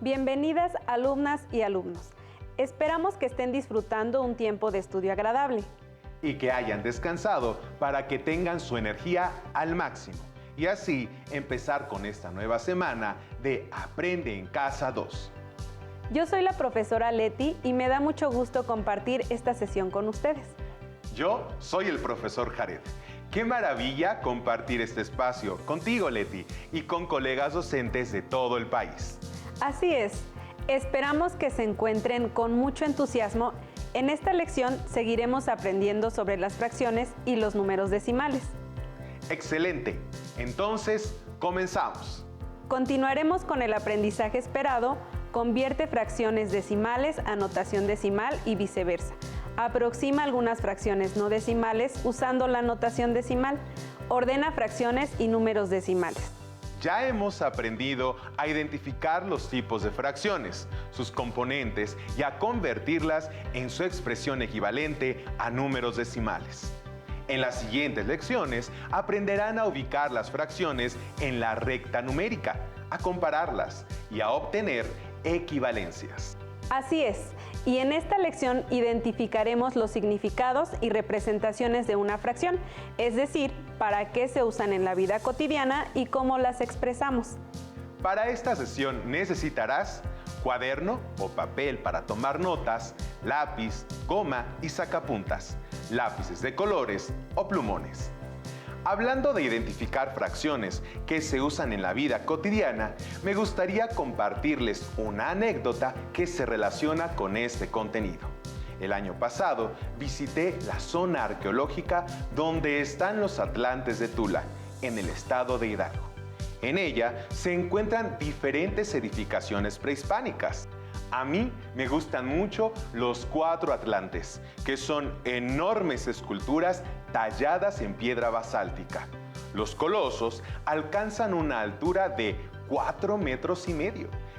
Bienvenidas alumnas y alumnos. Esperamos que estén disfrutando un tiempo de estudio agradable. Y que hayan descansado para que tengan su energía al máximo. Y así empezar con esta nueva semana de Aprende en Casa 2. Yo soy la profesora Leti y me da mucho gusto compartir esta sesión con ustedes. Yo soy el profesor Jared. Qué maravilla compartir este espacio contigo, Leti, y con colegas docentes de todo el país. Así es. Esperamos que se encuentren con mucho entusiasmo. En esta lección seguiremos aprendiendo sobre las fracciones y los números decimales. ¡Excelente! Entonces, comenzamos. Continuaremos con el aprendizaje esperado. Convierte fracciones decimales a notación decimal y viceversa. Aproxima algunas fracciones no decimales usando la notación decimal. Ordena fracciones y números decimales. Ya hemos aprendido a identificar los tipos de fracciones, sus componentes y a convertirlas en su expresión equivalente a números decimales. En las siguientes lecciones aprenderán a ubicar las fracciones en la recta numérica, a compararlas y a obtener equivalencias. Así es, y en esta lección identificaremos los significados y representaciones de una fracción, es decir, para qué se usan en la vida cotidiana y cómo las expresamos. Para esta sesión necesitarás cuaderno o papel para tomar notas, lápiz, goma y sacapuntas, lápices de colores o plumones. Hablando de identificar fracciones que se usan en la vida cotidiana, me gustaría compartirles una anécdota que se relaciona con este contenido. El año pasado visité la zona arqueológica donde están los Atlantes de Tula, en el estado de Hidalgo. En ella se encuentran diferentes edificaciones prehispánicas. A mí me gustan mucho los 4 Atlantes, que son enormes esculturas talladas en piedra basáltica. Los colosos alcanzan una altura de 4,5 metros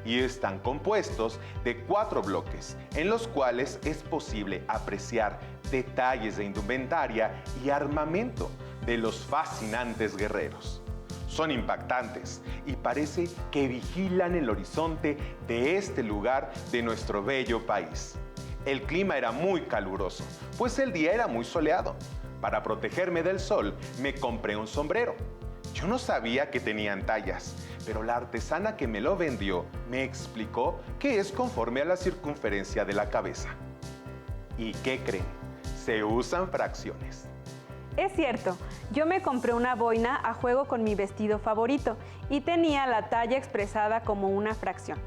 y están compuestos de 4 bloques, en los cuales es posible apreciar detalles de indumentaria y armamento de los fascinantes guerreros. Son impactantes y parece que vigilan el horizonte de este lugar de nuestro bello país. El clima era muy caluroso, pues el día era muy soleado. Para protegerme del sol, me compré un sombrero. Yo no sabía que tenían tallas, pero la artesana que me lo vendió me explicó que es conforme a la circunferencia de la cabeza. ¿Y qué creen? Se usan fracciones. Es cierto, yo me compré una boina a juego con mi vestido favorito y tenía la talla expresada como una fracción.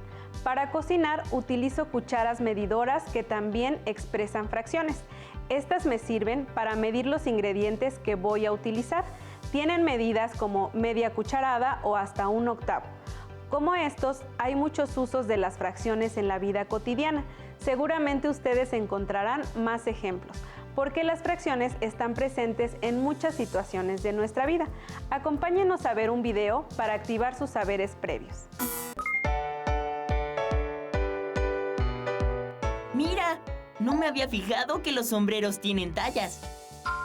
Para cocinar utilizo cucharas medidoras que también expresan fracciones. Estas me sirven para medir los ingredientes que voy a utilizar. Tienen medidas como media cucharada o hasta 1/8. Como estos, hay muchos usos de las fracciones en la vida cotidiana. Seguramente ustedes encontrarán más ejemplos, porque las fracciones están presentes en muchas situaciones de nuestra vida. Acompáñenos a ver un video para activar sus saberes previos. ¡Mira! No me había fijado que los sombreros tienen tallas.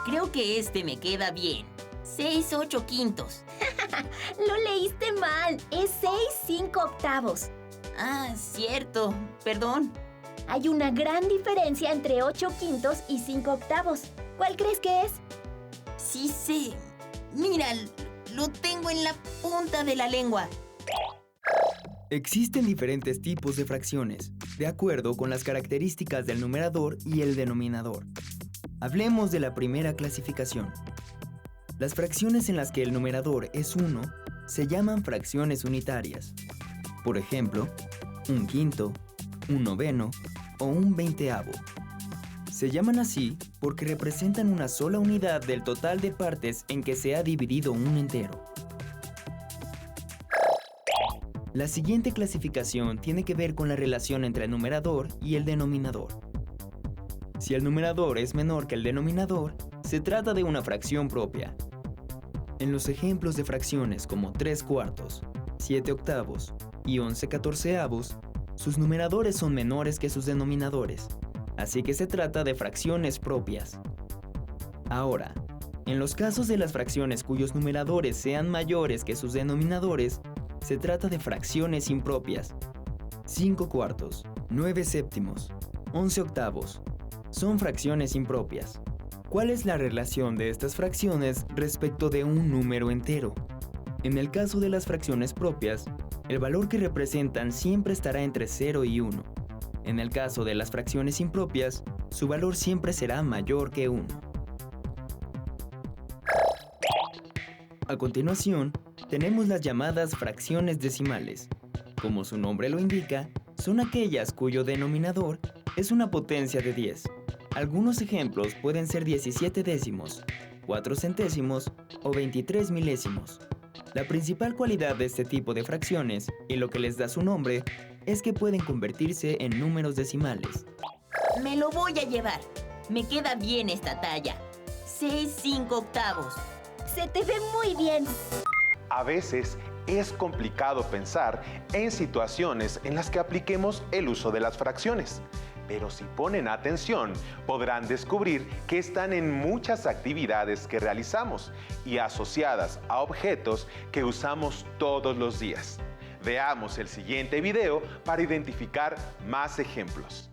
Creo que este me queda bien. 6/8. Lo leíste mal. Es 6/5. Ah, cierto. Perdón. Hay una gran diferencia entre 8/5 y 5/8. ¿Cuál crees que es? Sí sé. Mira, lo tengo en la punta de la lengua. Existen diferentes tipos de fracciones, de acuerdo con las características del numerador y el denominador. Hablemos de la primera clasificación. Las fracciones en las que el numerador es 1 se llaman fracciones unitarias. Por ejemplo, 1/5, 1/9 o 1/20. Se llaman así porque representan una sola unidad del total de partes en que se ha dividido un entero. La siguiente clasificación tiene que ver con la relación entre el numerador y el denominador. Si el numerador es menor que el denominador, se trata de una fracción propia. En los ejemplos de fracciones como 3/4, 7/8 y 11/14, sus numeradores son menores que sus denominadores, así que se trata de fracciones propias. Ahora, en los casos de las fracciones cuyos numeradores sean mayores que sus denominadores, se trata de fracciones impropias. 5 cuartos, 9 séptimos, 11 octavos. Son fracciones impropias. ¿Cuál es la relación de estas fracciones respecto de un número entero? En el caso de las fracciones propias, el valor que representan siempre estará entre 0 y 1. En el caso de las fracciones impropias, su valor siempre será mayor que 1. A continuación, tenemos las llamadas fracciones decimales. Como su nombre lo indica, son aquellas cuyo denominador es una potencia de 10. Algunos ejemplos pueden ser 17 décimos, 4 centésimos o 23 milésimos. La principal cualidad de este tipo de fracciones, y lo que les da su nombre, es que pueden convertirse en números decimales. Me lo voy a llevar. Me queda bien esta talla. 6/5 octavos. Se te ve muy bien. A veces es complicado pensar en situaciones en las que apliquemos el uso de las fracciones. Pero si ponen atención, podrán descubrir que están en muchas actividades que realizamos y asociadas a objetos que usamos todos los días. Veamos el siguiente video para identificar más ejemplos.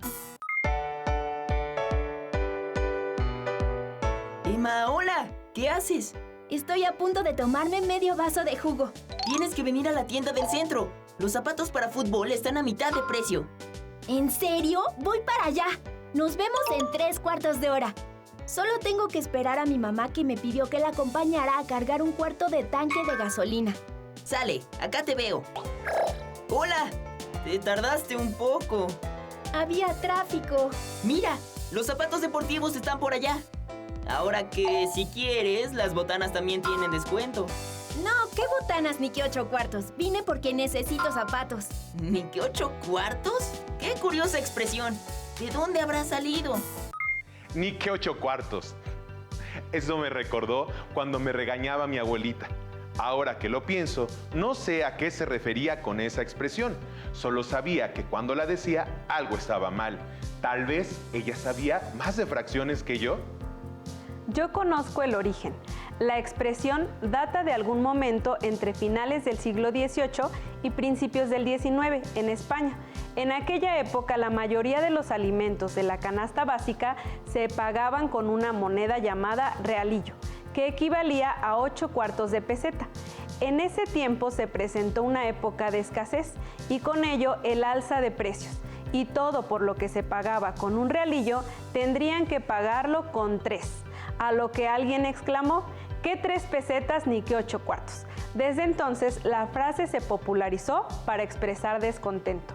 Emma, hola. ¿Qué haces? Estoy a punto de tomarme medio vaso de jugo. Tienes que venir a la tienda del centro. Los zapatos para fútbol están a mitad de precio. ¿En serio? Voy para allá. Nos vemos en 3/4 de hora. Solo tengo que esperar a mi mamá que me pidió que la acompañara a cargar un cuarto de tanque de gasolina. Sale, acá te veo. ¡Hola! Te tardaste un poco. Había tráfico. Mira, los zapatos deportivos están por allá. Ahora que, si quieres, las botanas también tienen descuento. No, qué botanas ni qué 8 cuartos. Vine porque necesito zapatos. ¿Ni qué 8 cuartos? ¡Qué curiosa expresión! ¿De dónde habrá salido? Ni que 8 cuartos. Eso me recordó cuando me regañaba mi abuelita. Ahora que lo pienso, no sé a qué se refería con esa expresión. Solo sabía que cuando la decía, algo estaba mal. Tal vez ella sabía más de fracciones que yo. Yo conozco el origen. La expresión data de algún momento entre finales del siglo XVIII y principios del XIX en España. En aquella época, la mayoría de los alimentos de la canasta básica se pagaban con una moneda llamada realillo, que equivalía a 8 cuartos de peseta. En ese tiempo se presentó una época de escasez y con ello el alza de precios. Y todo por lo que se pagaba con un realillo tendrían que pagarlo con 3. A lo que alguien exclamó, ¿qué 3 pesetas ni qué 8 cuartos? Desde entonces la frase se popularizó para expresar descontento.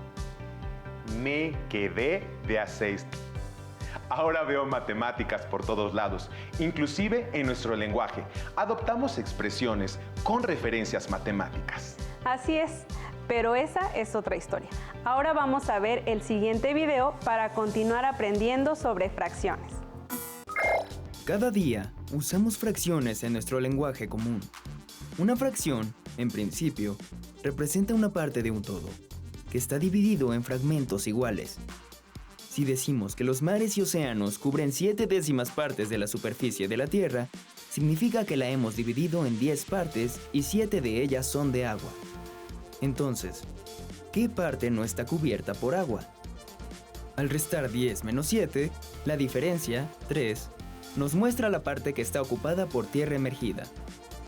Me quedé de a 6. Ahora veo matemáticas por todos lados, inclusive en nuestro lenguaje. Adoptamos expresiones con referencias matemáticas. Así es, pero esa es otra historia. Ahora vamos a ver el siguiente video para continuar aprendiendo sobre fracciones. Cada día usamos fracciones en nuestro lenguaje común. Una fracción, en principio, representa una parte de un todo, que está dividido en fragmentos iguales. Si decimos que los mares y océanos cubren 7 décimas partes de la superficie de la Tierra, significa que la hemos dividido en 10 partes y 7 de ellas son de agua. Entonces, ¿qué parte no está cubierta por agua? Al restar 10 menos 7, la diferencia, 3, nos muestra la parte que está ocupada por tierra emergida.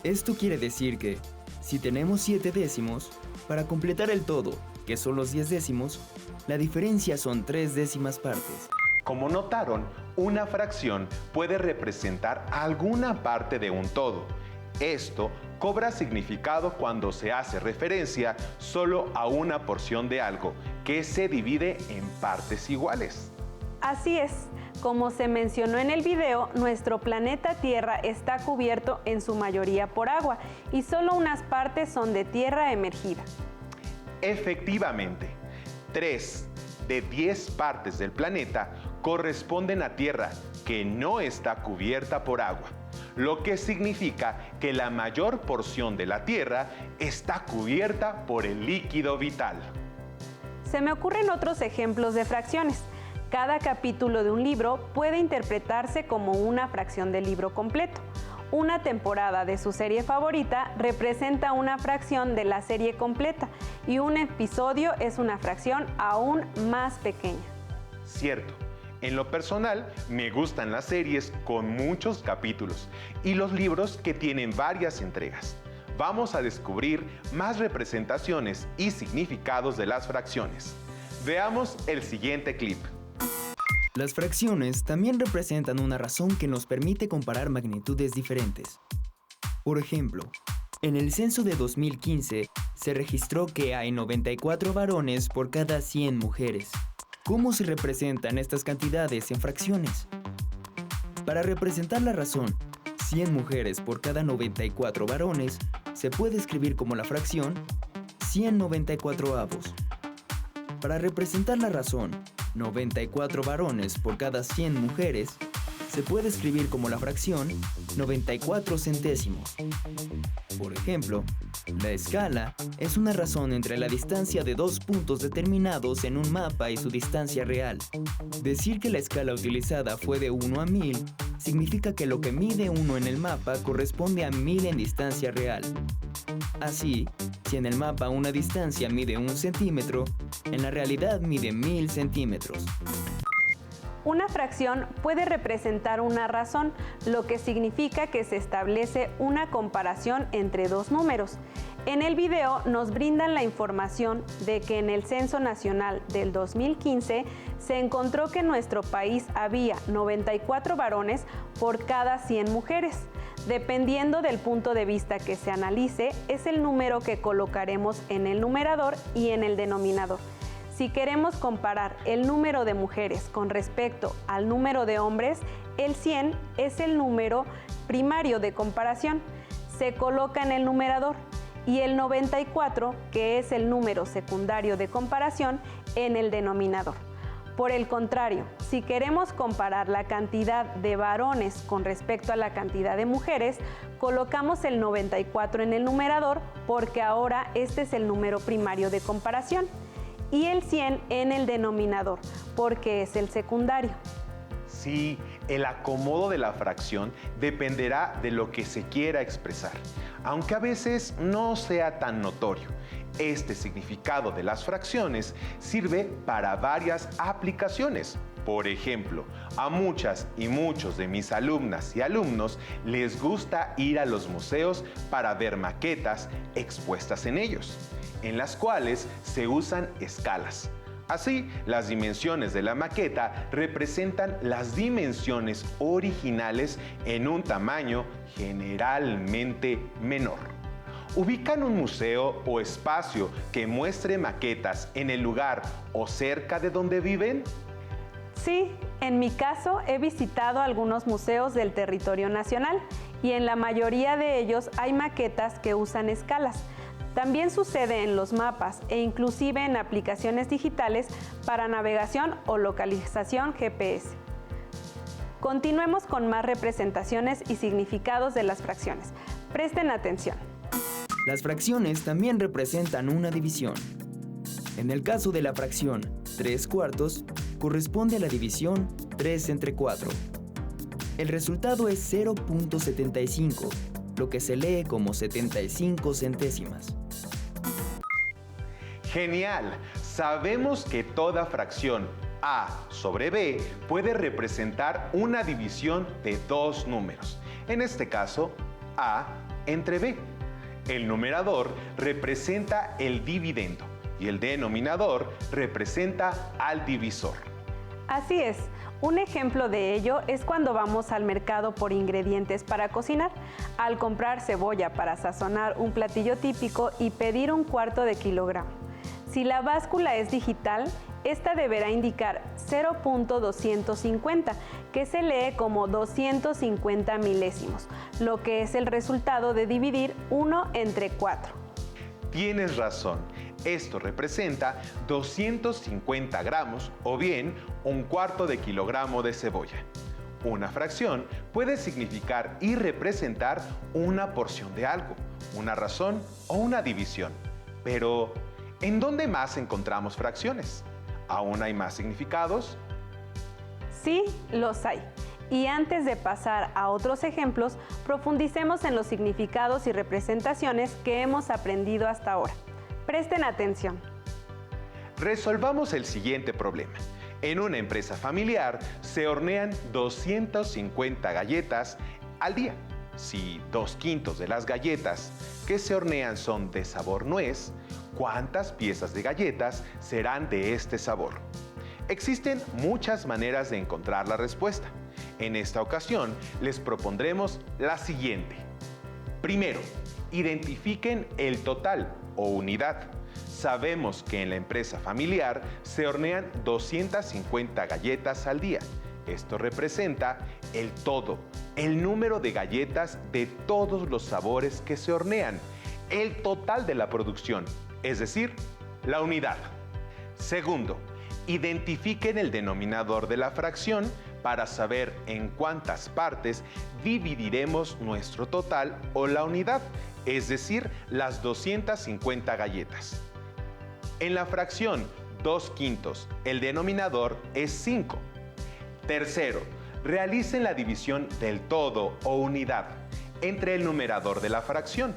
Esto quiere decir que, si tenemos 7 décimos, para completar el todo, que son los 10 décimos, la diferencia son 3 décimas partes. Como notaron, una fracción puede representar alguna parte de un todo. Esto cobra significado cuando se hace referencia solo a una porción de algo, que se divide en partes iguales. Así es, como se mencionó en el video, nuestro planeta Tierra está cubierto en su mayoría por agua y solo unas partes son de tierra emergida. Efectivamente, 3 de 10 partes del planeta corresponden a tierra que no está cubierta por agua, lo que significa que la mayor porción de la Tierra está cubierta por el líquido vital. Se me ocurren otros ejemplos de fracciones. Cada capítulo de un libro puede interpretarse como una fracción del libro completo. Una temporada de su serie favorita representa una fracción de la serie completa y un episodio es una fracción aún más pequeña. Cierto. En lo personal, me gustan las series con muchos capítulos y los libros que tienen varias entregas. Vamos a descubrir más representaciones y significados de las fracciones. Veamos el siguiente clip. Las fracciones también representan una razón que nos permite comparar magnitudes diferentes. Por ejemplo, en el censo de 2015 se registró que hay 94 varones por cada 100 mujeres. ¿Cómo se representan estas cantidades en fracciones? Para representar la razón 100 mujeres por cada 94 varones, se puede escribir como la fracción 194avos. Para representar la razón 94 varones por cada 100 mujeres, se puede escribir como la fracción 94 centésimos. Por ejemplo, la escala es una razón entre la distancia de dos puntos determinados en un mapa y su distancia real. Decir que la escala utilizada fue de 1 a 1000 significa que lo que mide 1 en el mapa corresponde a 1000 en distancia real. Así, si en el mapa una distancia mide 1 centímetro, en la realidad mide 1000 centímetros. Una fracción puede representar una razón, lo que significa que se establece una comparación entre dos números. En el video nos brindan la información de que en el Censo Nacional del 2015 se encontró que en nuestro país había 94 varones por cada 100 mujeres. Dependiendo del punto de vista que se analice, es el número que colocaremos en el numerador y en el denominador. Si queremos comparar el número de mujeres con respecto al número de hombres, el 100 es el número primario de comparación. Se coloca en el numerador y el 94, que es el número secundario de comparación, en el denominador. Por el contrario, si queremos comparar la cantidad de varones con respecto a la cantidad de mujeres, colocamos el 94 en el numerador porque ahora este es el número primario de comparación. Y el 100 en el denominador, porque es el secundario. Sí, el acomodo de la fracción dependerá de lo que se quiera expresar, aunque a veces no sea tan notorio. Este significado de las fracciones sirve para varias aplicaciones. Por ejemplo, a muchas y muchos de mis alumnas y alumnos les gusta ir a los museos para ver maquetas expuestas en ellos, en las cuales se usan escalas. Así, las dimensiones de la maqueta representan las dimensiones originales en un tamaño generalmente menor. ¿Ubican un museo o espacio que muestre maquetas en el lugar o cerca de donde viven? Sí, en mi caso he visitado algunos museos del territorio nacional y en la mayoría de ellos hay maquetas que usan escalas. También sucede en los mapas e inclusive en aplicaciones digitales para navegación o localización GPS. Continuemos con más representaciones y significados de las fracciones. Presten atención. Las fracciones también representan una división. En el caso de la fracción 3/4, corresponde a la división 3 entre 4. El resultado es 0.75, lo que se lee como 75 centésimas. ¡Genial! Sabemos que toda fracción A sobre B puede representar una división de dos números, en este caso A entre B. El numerador representa el dividendo y el denominador representa al divisor. Así es, un ejemplo de ello es cuando vamos al mercado por ingredientes para cocinar, al comprar cebolla para sazonar un platillo típico y pedir 1/4 de kilogramo. Si la báscula es digital, esta deberá indicar 0.250, que se lee como 250 milésimos, lo que es el resultado de dividir 1 entre 4. Tienes razón, esto representa 250 gramos o bien 1/4 de kilogramo de cebolla. Una fracción puede significar y representar una porción de algo, una razón o una división. Pero, ¿en dónde más encontramos fracciones? ¿Aún hay más significados? Sí, los hay. Y antes de pasar a otros ejemplos, profundicemos en los significados y representaciones que hemos aprendido hasta ahora. Presten atención. Resolvamos el siguiente problema. En una empresa familiar se hornean 250 galletas al día. Si 2/5 de las galletas que se hornean son de sabor nuez, ¿cuántas piezas de galletas serán de este sabor? Existen muchas maneras de encontrar la respuesta. En esta ocasión les propondremos la siguiente. Primero, identifiquen el total o unidad. Sabemos que en la empresa familiar se hornean 250 galletas al día. Esto representa el todo, el número de galletas de todos los sabores que se hornean, el total de la producción, es decir, la unidad. Segundo, identifiquen el denominador de la fracción para saber en cuántas partes dividiremos nuestro total o la unidad, es decir, las 250 galletas. En la fracción 2/5, el denominador es 5. Tercero, realicen la división del todo o unidad entre el numerador de la fracción.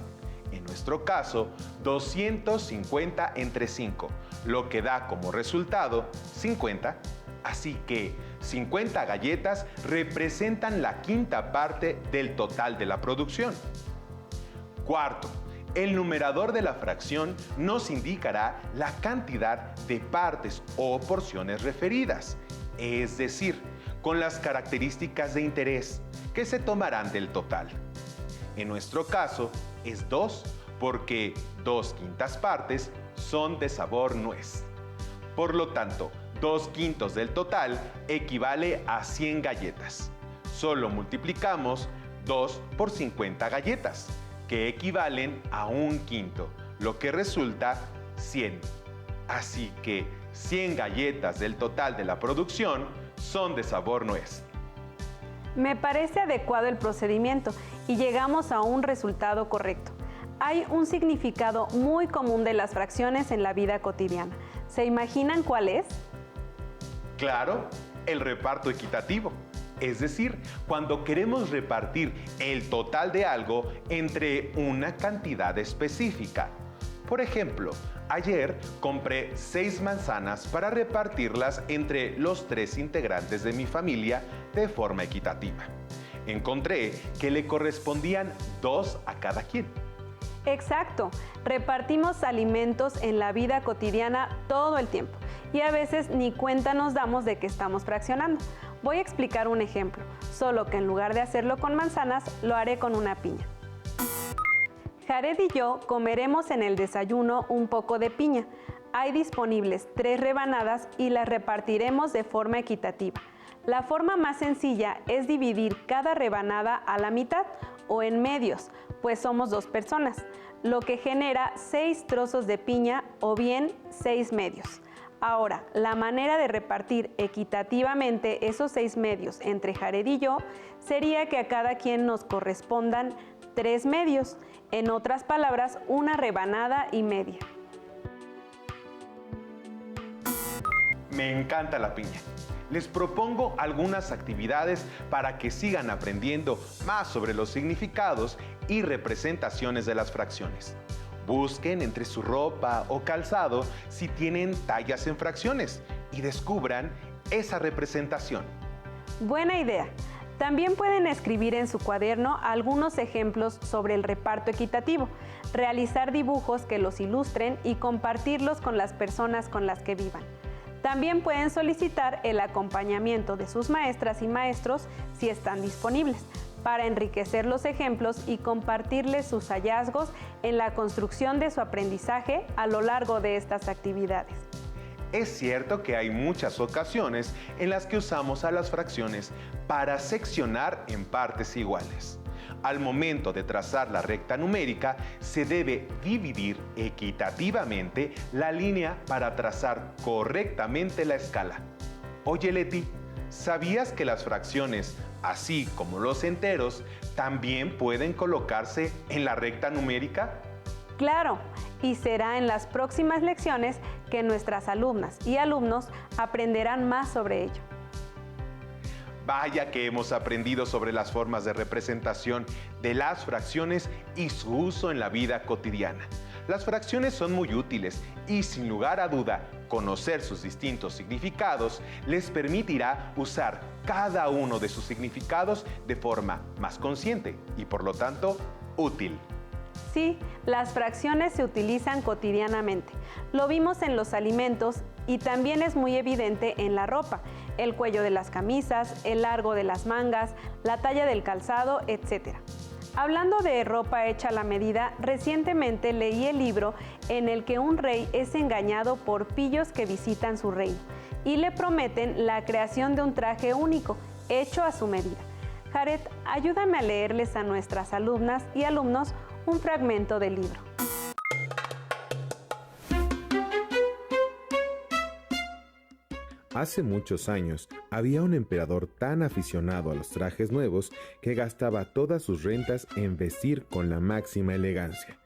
En nuestro caso, 250 entre 5, lo que da como resultado 50. Así que 50 galletas representan la quinta parte del total de la producción. Cuarto, el numerador de la fracción nos indicará la cantidad de partes o porciones referidas, es decir, con las características de interés que se tomarán del total. En nuestro caso es 2 porque 2/5 partes son de sabor nuez. Por lo tanto, 2/5 del total equivale a 100 galletas. Solo multiplicamos 2 por 50 galletas, que equivalen a 1/5, lo que resulta 100. Así que 100 galletas del total de la producción son de sabor nuez. Me parece adecuado el procedimiento y llegamos a un resultado correcto. Hay un significado muy común de las fracciones en la vida cotidiana. ¿Se imaginan cuál es? Claro, el reparto equitativo. Es decir, cuando queremos repartir el total de algo entre una cantidad específica. Por ejemplo, ayer compré 6 manzanas para repartirlas entre los 3 integrantes de mi familia de forma equitativa. Encontré que le correspondían 2 a cada quien. Exacto, repartimos alimentos en la vida cotidiana todo el tiempo y a veces ni cuenta nos damos de que estamos fraccionando. Voy a explicar un ejemplo, solo que en lugar de hacerlo con manzanas, lo haré con una piña. Jared y yo comeremos en el desayuno un poco de piña. Hay disponibles 3 rebanadas y las repartiremos de forma equitativa. La forma más sencilla es dividir cada rebanada a la mitad o en medios, pues somos 2 personas, lo que genera 6 trozos de piña o bien 6 medios. Ahora, la manera de repartir equitativamente esos 6 medios entre Jared y yo sería que a cada quien nos correspondan 3 medios, en otras palabras, una rebanada y media. Me encanta la piña. Les propongo algunas actividades para que sigan aprendiendo más sobre los significados y representaciones de las fracciones. Busquen entre su ropa o calzado si tienen tallas en fracciones y descubran esa representación. Buena idea. También pueden escribir en su cuaderno algunos ejemplos sobre el reparto equitativo, realizar dibujos que los ilustren y compartirlos con las personas con las que vivan. También pueden solicitar el acompañamiento de sus maestras y maestros si están disponibles, para enriquecer los ejemplos y compartirles sus hallazgos en la construcción de su aprendizaje a lo largo de estas actividades. Es cierto que hay muchas ocasiones en las que usamos a las fracciones para seccionar en partes iguales. Al momento de trazar la recta numérica, se debe dividir equitativamente la línea para trazar correctamente la escala. Oye, Leti, ¿sabías que las fracciones, así como los enteros, también pueden colocarse en la recta numérica? Claro, y será en las próximas lecciones que nuestras alumnas y alumnos aprenderán más sobre ello. Vaya que hemos aprendido sobre las formas de representación de las fracciones y su uso en la vida cotidiana. Las fracciones son muy útiles y, sin lugar a duda, conocer sus distintos significados les permitirá usar cada uno de sus significados de forma más consciente y, por lo tanto, útil. Sí, las fracciones se utilizan cotidianamente. Lo vimos en los alimentos y también es muy evidente en la ropa, el cuello de las camisas, el largo de las mangas, la talla del calzado, etc. Hablando de ropa hecha a la medida, recientemente leí el libro en el que un rey es engañado por pillos que visitan su reino y le prometen la creación de un traje único, hecho a su medida. Jared, ayúdame a leerles a nuestras alumnas y alumnos un fragmento del libro. Hace muchos años había un emperador tan aficionado a los trajes nuevos que gastaba todas sus rentas en vestir con la máxima elegancia.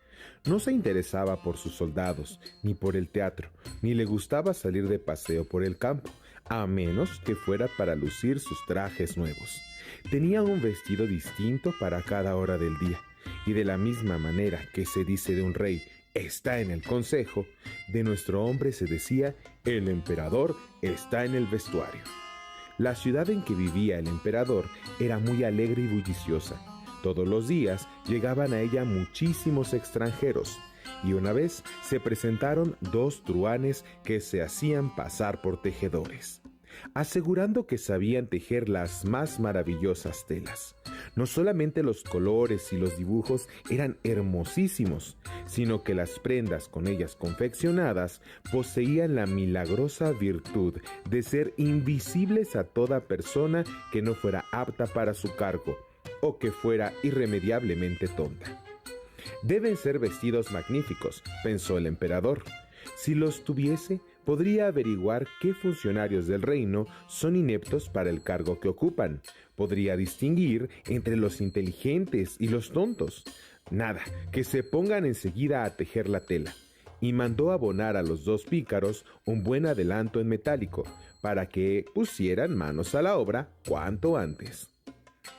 No se interesaba por sus soldados, ni por el teatro, ni le gustaba salir de paseo por el campo, a menos que fuera para lucir sus trajes nuevos. Tenía un vestido distinto para cada hora del día, y de la misma manera que se dice de un rey, está en el consejo, de nuestro hombre se decía, el emperador está en el vestuario. La ciudad en que vivía el emperador era muy alegre y bulliciosa. Todos los días llegaban a ella muchísimos extranjeros, y una vez se presentaron 2 truhanes que se hacían pasar por tejedores, asegurando que sabían tejer las más maravillosas telas. No solamente los colores y los dibujos eran hermosísimos, sino que las prendas con ellas confeccionadas poseían la milagrosa virtud de ser invisibles a toda persona que no fuera apta para su cargo o que fuera irremediablemente tonta. Deben ser vestidos magníficos, pensó el emperador. Si los tuviese, podría averiguar qué funcionarios del reino son ineptos para el cargo que ocupan. Podría distinguir entre los inteligentes y los tontos. Nada, que se pongan enseguida a tejer la tela. Y mandó abonar a los 2 pícaros un buen adelanto en metálico, para que pusieran manos a la obra cuanto antes.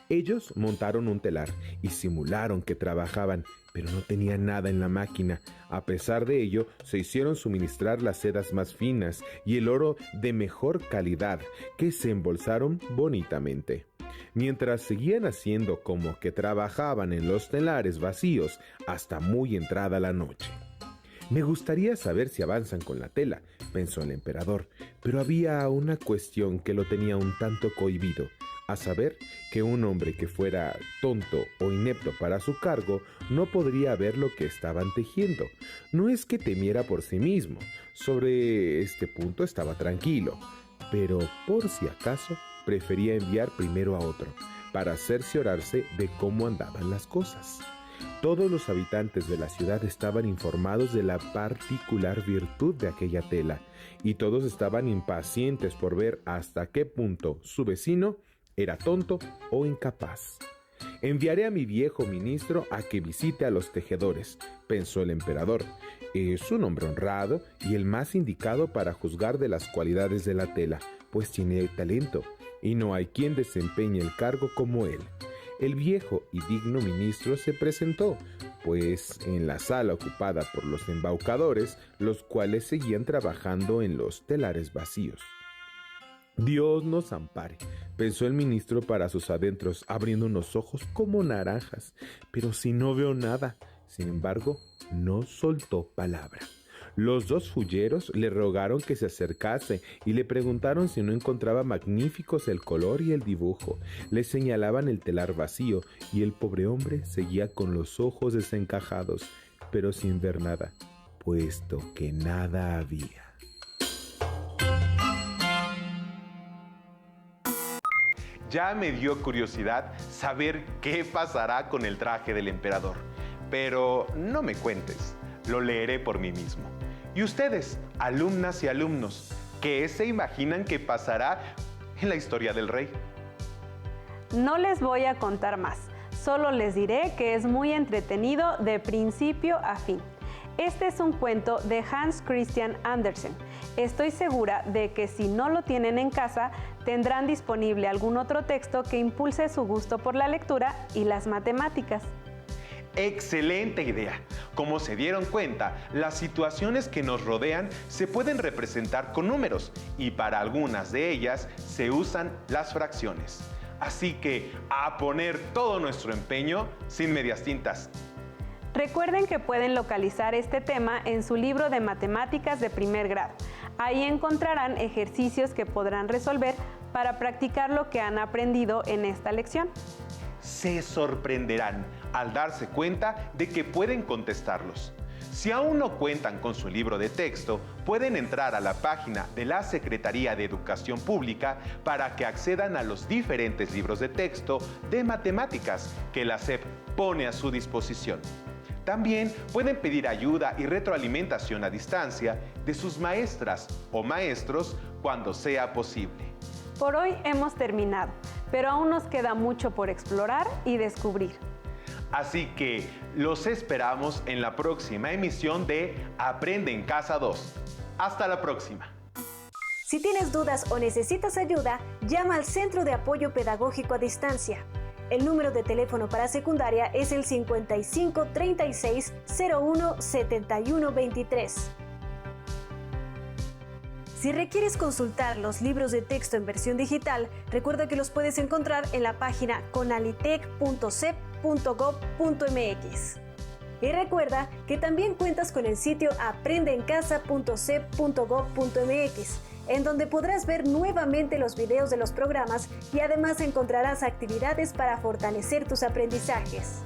Ellos montaron un telar y simularon que trabajaban, pero no tenían nada en la máquina. A pesar de ello, se hicieron suministrar las sedas más finas y el oro de mejor calidad, que se embolsaron bonitamente. Mientras seguían haciendo como que trabajaban en los telares vacíos hasta muy entrada la noche. Me gustaría saber si avanzan con la tela, pensó el emperador, pero había una cuestión que lo tenía un tanto cohibido, a saber que un hombre que fuera tonto o inepto para su cargo no podría ver lo que estaban tejiendo. No es que temiera por sí mismo, sobre este punto estaba tranquilo, pero por si acaso prefería enviar primero a otro, para cerciorarse de cómo andaban las cosas. Todos los habitantes de la ciudad estaban informados de la particular virtud de aquella tela, y todos estaban impacientes por ver hasta qué punto su vecino era tonto o incapaz. Enviaré a mi viejo ministro a que visite a los tejedores, pensó el emperador. Es un hombre honrado y el más indicado para juzgar de las cualidades de la tela, pues tiene talento, y no hay quien desempeñe el cargo como él. El viejo y digno ministro se presentó, pues en la sala ocupada por los embaucadores, los cuales seguían trabajando en los telares vacíos. Dios nos ampare, pensó el ministro para sus adentros, abriendo unos ojos como naranjas. Pero si no veo nada. Sin embargo, no soltó palabra. Los 2 fulleros le rogaron que se acercase y le preguntaron si no encontraba magníficos el color y el dibujo. Le señalaban el telar vacío y el pobre hombre seguía con los ojos desencajados, pero sin ver nada, puesto que nada había. Ya me dio curiosidad saber qué pasará con el traje del emperador, pero no me cuentes, lo leeré por mí mismo. Y ustedes, alumnas y alumnos, ¿qué se imaginan que pasará en la historia del rey? No les voy a contar más, solo les diré que es muy entretenido de principio a fin. Este es un cuento de Hans Christian Andersen. Estoy segura de que si no lo tienen en casa, tendrán disponible algún otro texto que impulse su gusto por la lectura y las matemáticas. ¡Excelente idea! Como se dieron cuenta, las situaciones que nos rodean se pueden representar con números y para algunas de ellas se usan las fracciones. Así que a poner todo nuestro empeño sin medias tintas. Recuerden que pueden localizar este tema en su libro de matemáticas de primer grado. Ahí encontrarán ejercicios que podrán resolver para practicar lo que han aprendido en esta lección. Se sorprenderán al darse cuenta de que pueden contestarlos. Si aún no cuentan con su libro de texto, pueden entrar a la página de la Secretaría de Educación Pública para que accedan a los diferentes libros de texto de matemáticas que la SEP pone a su disposición. También pueden pedir ayuda y retroalimentación a distancia de sus maestras o maestros cuando sea posible. Por hoy hemos terminado, pero aún nos queda mucho por explorar y descubrir. Así que los esperamos en la próxima emisión de Aprende en Casa 2. Hasta la próxima. Si tienes dudas o necesitas ayuda, llama al Centro de Apoyo Pedagógico a Distancia. El número de teléfono para secundaria es el 55 36 01 71 23. Si requieres consultar los libros de texto en versión digital, recuerda que los puedes encontrar en la página conalitec.cep.gov.mx. Y recuerda que también cuentas con el sitio aprendeencasa.cep.gov.mx, en donde podrás ver nuevamente los videos de los programas y además encontrarás actividades para fortalecer tus aprendizajes.